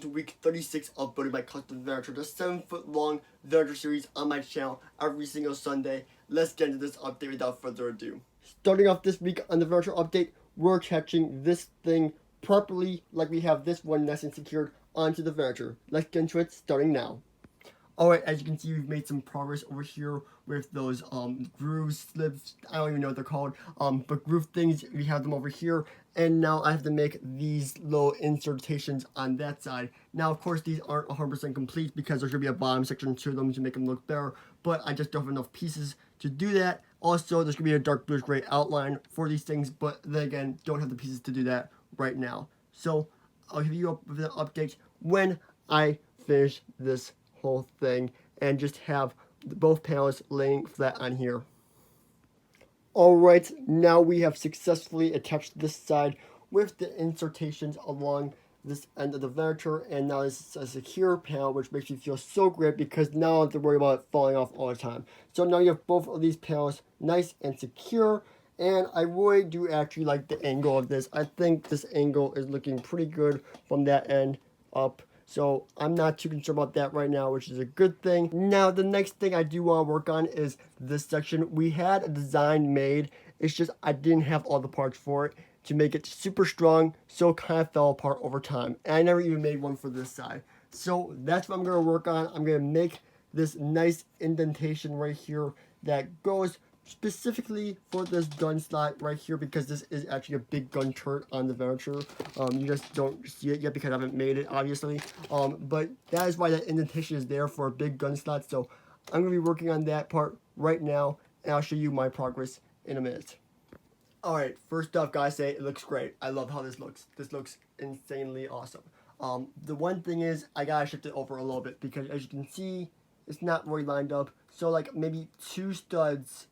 to week 36 of building my custom Venator, the 7-foot-long Venator series on my channel every single Sunday. Let's get into this update without further ado. Starting off this week on the Venator update, we're attaching this thing properly, like we have this one nice and secured onto the Venator. Let's get into it, starting now. Alright, as you can see, we've made some progress over here with those grooves, slips, I don't even know what they're called, but groove things, we have them over here, and now I have to make these little insertations on that side. Now, of course, these aren't 100% complete because there's going to be a bottom section to them to make them look better, but I just don't have enough pieces to do that. Also, there's going to be a dark bluish gray outline for these things, but then again, don't have the pieces to do that right now. So, I'll give you up with an update when I finish this whole thing and just have both panels laying flat on here. Alright, now we have successfully attached this side with the insertations along this end of the Venator, and now this is a secure panel, which makes me feel so great because now I don't have to worry about it falling off all the time. So now you have both of these panels nice and secure, and I really do actually like the angle of this. I think this angle is looking pretty good from that end up. So I'm not too concerned about that right now, which is a good thing. Now, the next thing I do want to work on is this section. We had a design made. It's just I didn't have all the parts for it to make it super strong, so it kind of fell apart over time. And I never even made one for this side. So that's what I'm going to work on. I'm going to make this nice indentation right here that goes specifically for this gun slot right here, because this is actually a big gun turret on the Venator. You just don't see it yet because I haven't made it, obviously. But that is why that indentation is there, for a big gun slot. So I'm going to be working on that part right now, and I'll show you my progress in a minute. Alright, first off, guys, say it looks great. I love how this looks. This looks insanely awesome. The one thing is, I gotta shift it over a little bit because, as you can see, it's not really lined up. So, like, maybe 2 studs.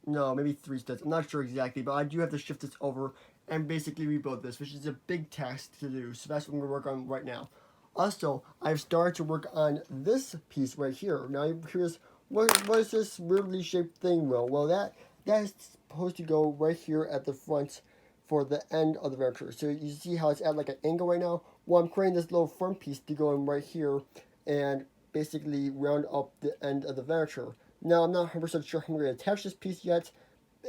No, maybe 3 studs. I'm not sure exactly, but I do have to shift this over and basically rebuild this, which is a big task to do. So that's what I'm going to work on right now. Also, I've started to work on this piece right here. Now you're curious, what is this weirdly shaped thing, Will? Well, that is supposed to go right here at the front for the end of the Venator. So you see how it's at like an angle right now? Well, I'm creating this little front piece to go in right here and basically round up the end of the Venator. Now, I'm not 100% sure how I'm going to attach this piece yet,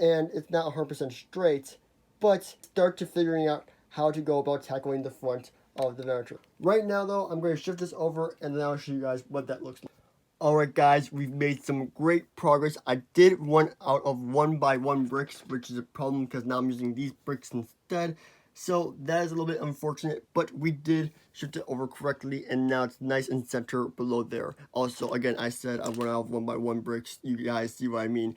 and it's not 100% straight, but start to figuring out how to go about tackling the front of the Venator. Right now, though, I'm going to shift this over, and then I'll show you guys what that looks like. Alright, guys, we've made some great progress. I did run out of 1x1 bricks, which is a problem because now I'm using these bricks instead. So that is a little bit unfortunate, but we did shift it over correctly, and now it's nice and center below there. Also, again, I said I run out of 1x1 bricks. You guys see what I mean.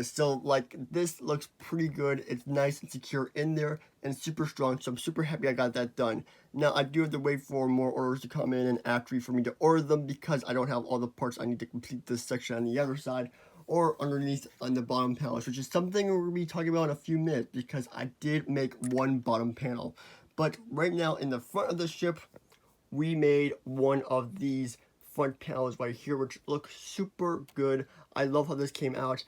So like this looks pretty good. It's nice and secure in there and super strong. So I'm super happy I got that done. Now I do have to wait for more orders to come in and actually for me to order them because I don't have all the parts I need to complete this section on the other side, or underneath on the bottom panels, which is something we're going to be talking about in a few minutes because I did make one bottom panel. But right now in the front of the ship, we made one of these front panels right here, which look super good. I love how this came out,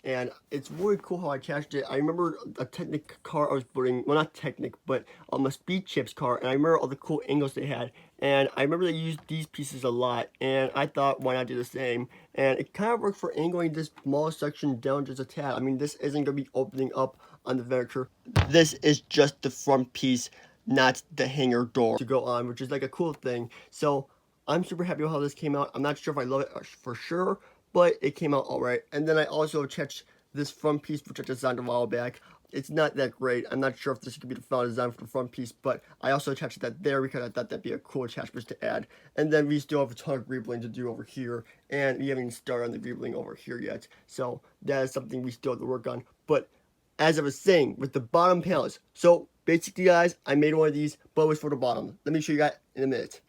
and it's really cool how I attached it. I remember a Technic car I was building, well, not Technic, but a Speed Chips car, and I remember all the cool angles they had, and I remember they used these pieces a lot, and I thought, why not do the same? And it kind of worked for angling this small section down just a tad. I mean, this isn't going to be opening up on the Venator. This is just the front piece, not the hangar door to go on, which is like a cool thing. So I'm super happy with how this came out. I'm not sure if I love it for sure, but it came out alright. And then I also attached this front piece, which I designed a while back. It's not that great. I'm not sure if this could be the final design for the front piece, but I also attached that there because I thought that'd be a cool attachment to add. And then we still have a ton of greebling to do over here, and we haven't even started on the greebling over here yet. So that is something we still have to work on. But as I was saying, with the bottom panels, so basically, guys, I made one of these, but it was for the bottom. Let me show you guys in a minute.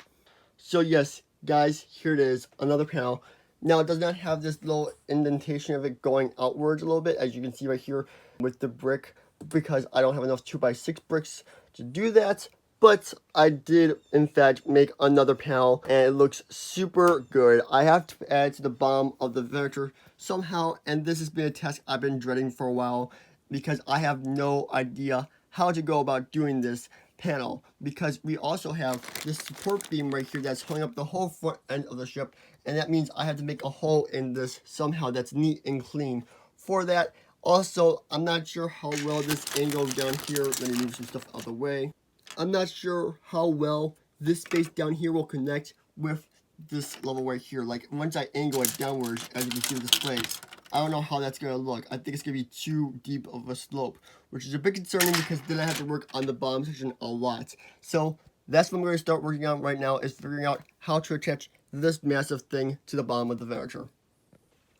So yes, guys, here it is, another panel. Now, it does not have this little indentation of it going outwards a little bit, as you can see right here with the brick, because I don't have enough 2x6 bricks to do that. But I did, in fact, make another panel, and it looks super good. I have to add to the bottom of the Venator somehow, and this has been a task I've been dreading for a while, because I have no idea how to go about doing this. panel, because we also have this support beam right here that's holding up the whole front end of the ship, and that means I have to make a hole in this somehow that's neat and clean. For that, also, I'm not sure how well this angles down here. Let me move some stuff out of the way. I'm not sure how well this space down here will connect with this level right here. Like, once I angle it downwards, as you can see with this place, I don't know how that's going to look. I think it's going to be too deep of a slope, which is a bit concerning because then I have to work on the bottom section a lot. So that's what I'm going to start working on right now, is figuring out how to attach this massive thing to the bottom of the Venator.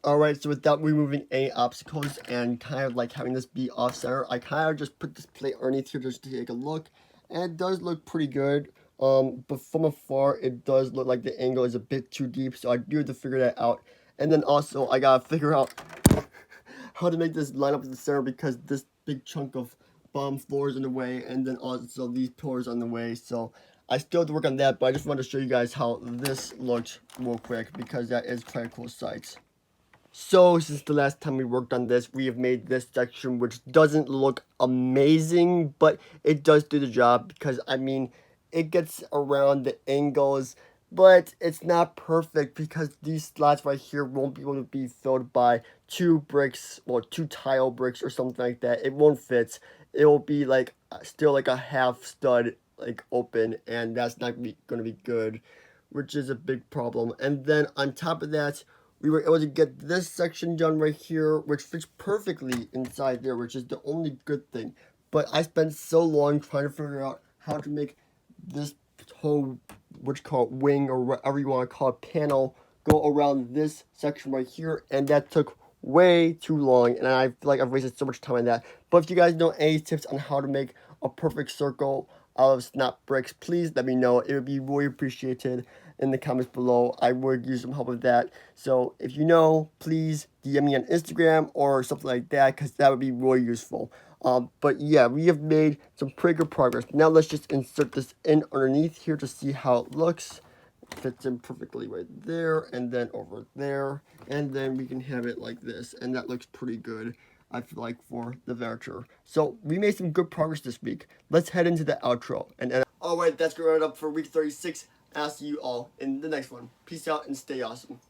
Alright, so without removing any obstacles and kind of like having this be off center, I kind of just put this plate underneath here just to take a look. And it does look pretty good. But from afar, it does look like the angle is a bit too deep, so I do have to figure that out. And then also, I gotta figure out how to make this line up in the center, because this big chunk of bottom floor is in the way, and then also these pillars on the way. So I still have to work on that, but I just wanted to show you guys how this looked real quick, because that is quite a cool sight. So, since the last time we worked on this, we have made this section, which doesn't look amazing, but it does do the job, because, I mean, it gets around the angles, but it's not perfect, because these slots right here won't be able to be filled by 2 bricks, or 2 tile bricks or something like that. It won't fit. It will be, like, still like a half stud, like, open, and that's not going to be good, which is a big problem. And then, on top of that, we were able to get this section done right here, which fits perfectly inside there, which is the only good thing. But I spent so long trying to figure out how to make this whole, what you call it, wing, or whatever you want to call it, panel, go around this section right here, and that took way too long, and I feel like I've wasted so much time on that. But if you guys know any tips on how to make a perfect circle out of snap bricks, please let me know. It would be really appreciated in the comments below. I would use some help with that. So if you know, please DM me on Instagram or something like that, because that would be really useful. But yeah, we have made some pretty good progress. Now let's just insert this in underneath here to see how it looks. It fits in perfectly right there, and then over there, and then we can have it like this, and that looks pretty good, I feel like, for the Venator. So we made some good progress this week. Let's head into the outro. And alright, that's going to wrap it up for week 36. I'll see you all in the next one. Peace out and stay awesome.